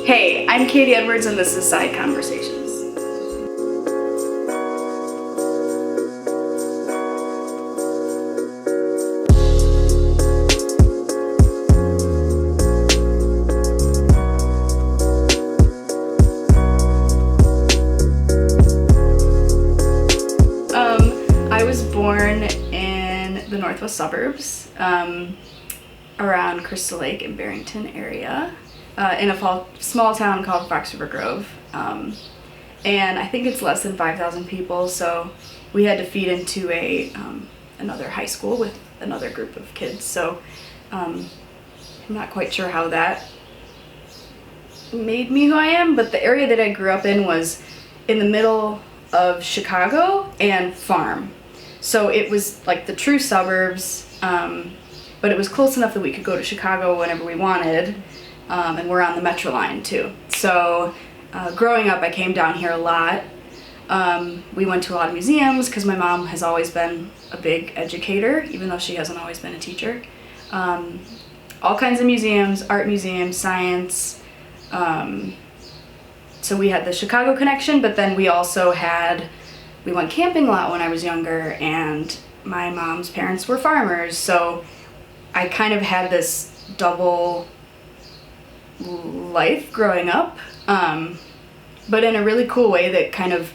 Hey, I'm Katie Edwards and this is Side Conversations. I was born in the northwest suburbs, around Crystal Lake and Barrington area, in a small town called Fox River Grove. And I think it's less than 5,000 people, so we had to feed into another high school with another group of kids. So I'm not quite sure how that made me who I am, but the area that I grew up in was in the middle of Chicago and farm. So it was like the true suburbs, but it was close enough that we could go to Chicago whenever we wanted, and we're on the Metro line too. So growing up, I came down here a lot. We went to a lot of museums because my mom has always been a big educator, even though she hasn't always been a teacher. All kinds of museums, art museums, science. So we had the Chicago connection, but then we went camping a lot when I was younger, and my mom's parents were farmers, so I kind of had this double life growing up, but in a really cool way that kind of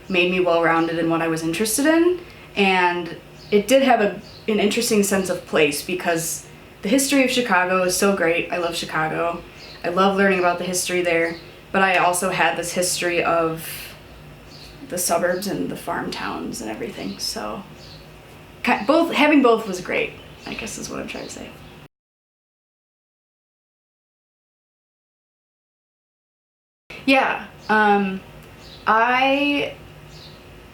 made me well-rounded in what I was interested in. And it did have an interesting sense of place because the history of Chicago is so great. I love Chicago. I love learning about the history there, but I also had this history of the suburbs and the farm towns and everything. So having both was great, I guess is what I'm trying to say. Yeah, I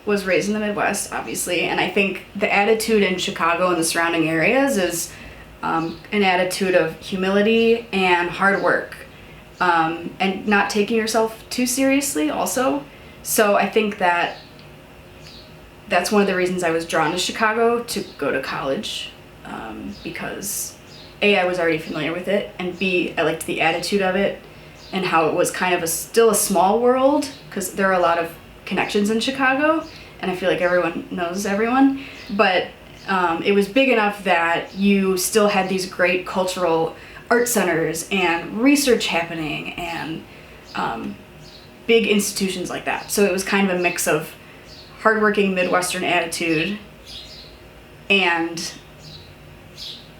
was raised in the Midwest, obviously, and I think the attitude in Chicago and the surrounding areas is an attitude of humility and hard work, and not taking yourself too seriously also. So I think that's one of the reasons I was drawn to Chicago to go to college, because A, I was already familiar with it, and B, I liked the attitude of it and how it was kind of still a small world, because there are a lot of connections in Chicago and I feel like everyone knows everyone, but it was big enough that you still had these great cultural art centers and research happening and big institutions like that. So it was kind of a mix of hardworking Midwestern attitude and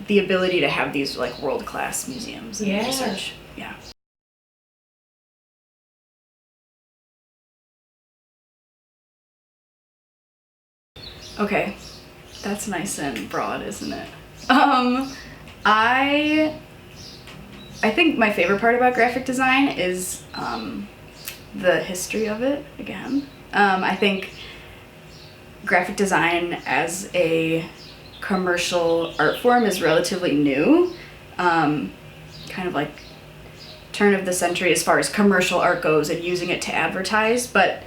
the ability to have these like world-class museums and research. Yeah. Okay, that's nice and broad, isn't it? I think my favorite part about graphic design is the history of it again. I think graphic design as a commercial art form is relatively new, kind of like turn of the century as far as commercial art goes and using it to advertise, but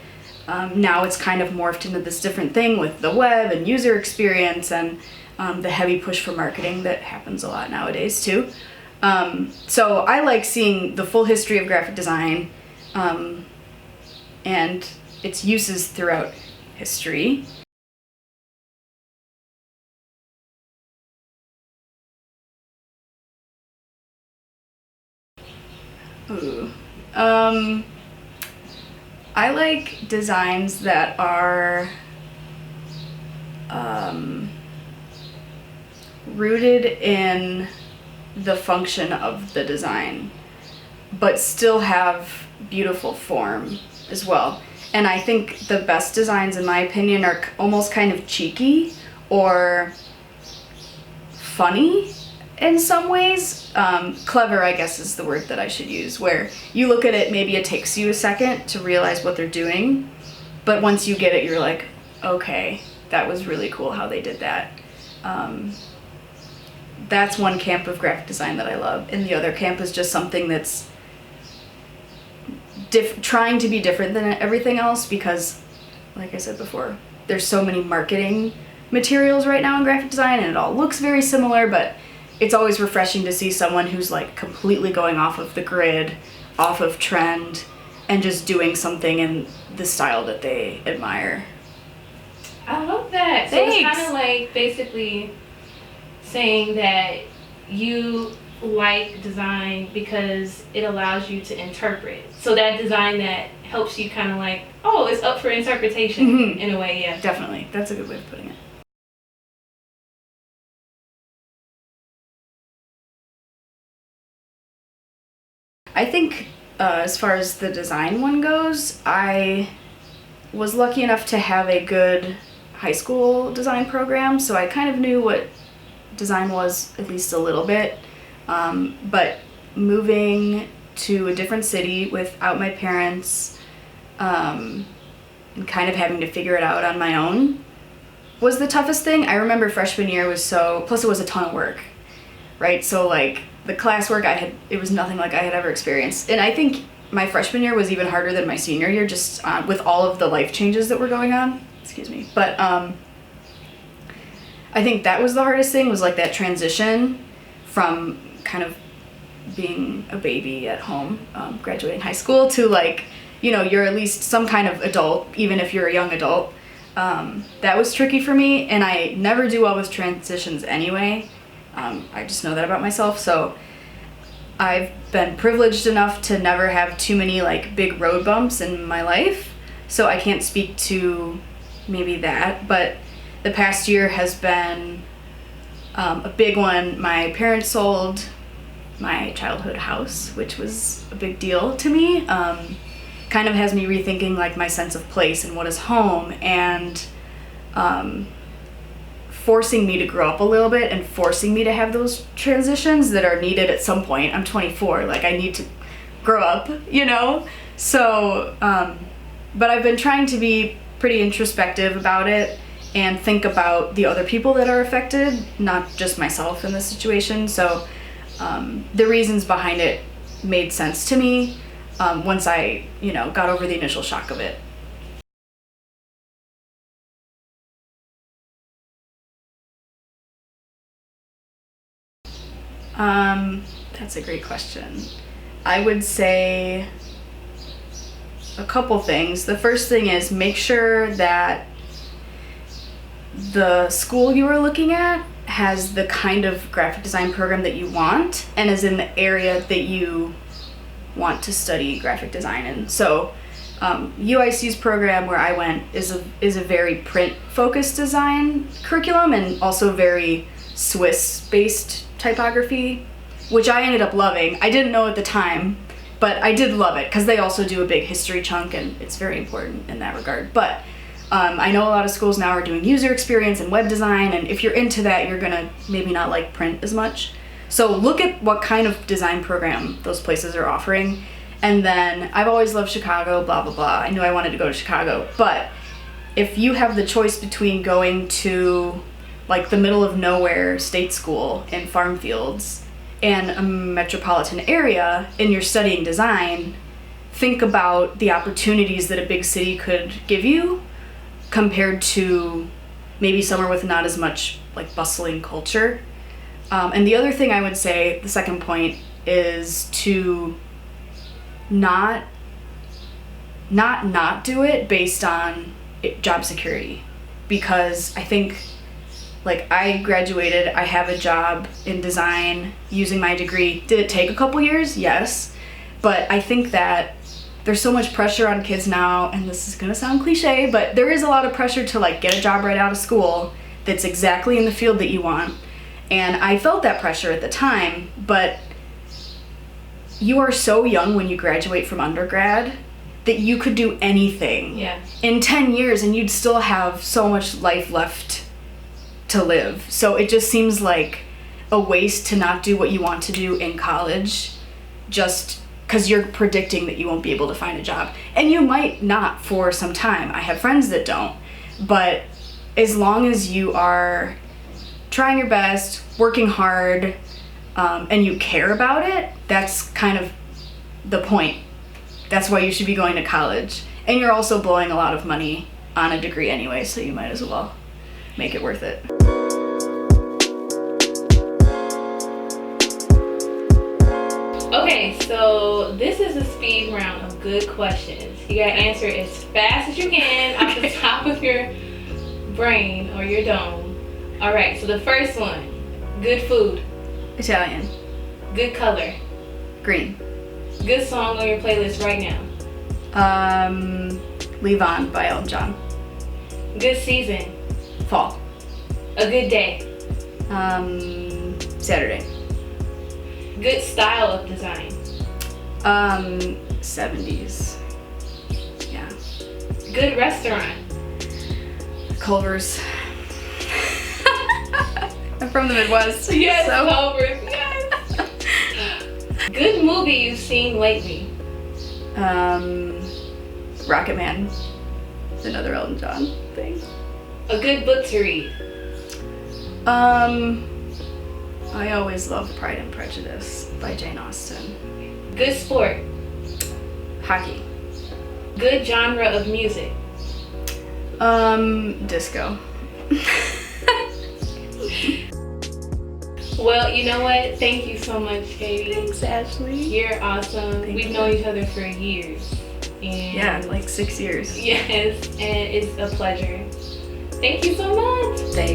now it's kind of morphed into this different thing with the web and user experience and the heavy push for marketing that happens a lot nowadays too. So I like seeing the full history of graphic design and its uses throughout history. Ooh. I like designs that are rooted in the function of the design, but still have beautiful form as well. And I think the best designs, in my opinion, are almost kind of cheeky or funny in some ways. Clever, I guess, is the word that I should use, where you look at it, maybe it takes you a second to realize what they're doing, but once you get it, you're like, okay, that was really cool how they did that. That's one camp of graphic design that I love, and the other camp is just something that's trying to be different than everything else, because, like I said before, there's so many marketing materials right now in graphic design, and it all looks very similar, but it's always refreshing to see someone who's like completely going off of the grid, off of trend and just doing something in the style that they admire. I love that. So Thanks. it's kind of like basically saying that you like design because it allows you to interpret. So that design that helps you kind of like, oh, it's up for interpretation in a way, yeah. Definitely. That's a good way of putting it. I think as far as the design one goes, I was lucky enough to have a good high school design program, so I kind of knew what design was at least a little bit. But moving to a different city without my parents and kind of having to figure it out on my own was the toughest thing. I remember freshman year was plus it was a ton of work, right? So like the classwork it was nothing like I had ever experienced. And I think my freshman year was even harder than my senior year, just with all of the life changes that were going on. Excuse me. But I think that was the hardest thing, was like that transition from kind of being a baby at home, graduating high school, to like, you're at least some kind of adult, even if you're a young adult. That was tricky for me, and I never do well with transitions anyway. I just know that about myself, so I've been privileged enough to never have too many like big road bumps in my life, so I can't speak to maybe that, but the past year has been a big one. My parents sold my childhood house, which was a big deal to me. Kind of has me rethinking like my sense of place and what is home, and forcing me to grow up a little bit and forcing me to have those transitions that are needed at some point. I'm 24, like I need to grow up, So, but I've been trying to be pretty introspective about it and think about the other people that are affected, not just myself in this situation. So the reasons behind it made sense to me once I, got over the initial shock of it. That's a great question. I would say a couple things. The first thing is make sure that the school you are looking at has the kind of graphic design program that you want and is in the area that you want to study graphic design in. So UIC's program where I went is a very print-focused design curriculum, and also very Swiss-based typography, which I ended up loving. I didn't know at the time, but I did love it because they also do a big history chunk, and it's very important in that regard. But I know a lot of schools now are doing user experience and web design, and if you're into that, you're gonna maybe not like print as much. So look at what kind of design program those places are offering. And then I've always loved Chicago, blah, blah, blah. I knew I wanted to go to Chicago. But if you have the choice between going to like the middle of nowhere state school in farm fields and a metropolitan area and you're studying design, think about the opportunities that a big city could give you compared to maybe somewhere with not as much like bustling culture. And the other thing I would say, the second point, is to not do it based on job security, because I think like I graduated, I have a job in design using my degree. Did it take a couple years? Yes. But I think that there's so much pressure on kids now, and this is gonna sound cliche, but there is a lot of pressure to like get a job right out of school that's exactly in the field that you want. And I felt that pressure at the time, but you are so young when you graduate from undergrad that you could do anything in 10 years and you'd still have so much life left to live. So it just seems like a waste to not do what you want to do in college just because you're predicting that you won't be able to find a job. And you might not for some time. I have friends that don't. But as long as you are trying your best, working hard, and you care about it, that's kind of the point. That's why you should be going to college. And you're also blowing a lot of money on a degree anyway, so you might as well make it worth it. Okay, So this is a speed round of good questions. You gotta answer as fast as you can off the top of your brain or your dome. All right, so the first one, good food, Italian. good color, Green. good song on your playlist right now, Leave On by Elton John. good season, Fall. a good day, Saturday. good style of design, 70s. Yeah. good restaurant, Culver's. I'm from the Midwest. yes, So. Culver's, yes. Good movie you've seen lately, Rocket Man. Another Elton John thing. a good book to read, I always loved Pride and Prejudice by Jane Austen. good sport, Hockey. good genre of music, Disco. Well, you know what? Thank you so much, Katie. Thanks, Ashley. You're awesome. Thank We've you. known each other for years. And Yeah, like 6 years. yes, and it's a pleasure. Thank you so much. Thanks.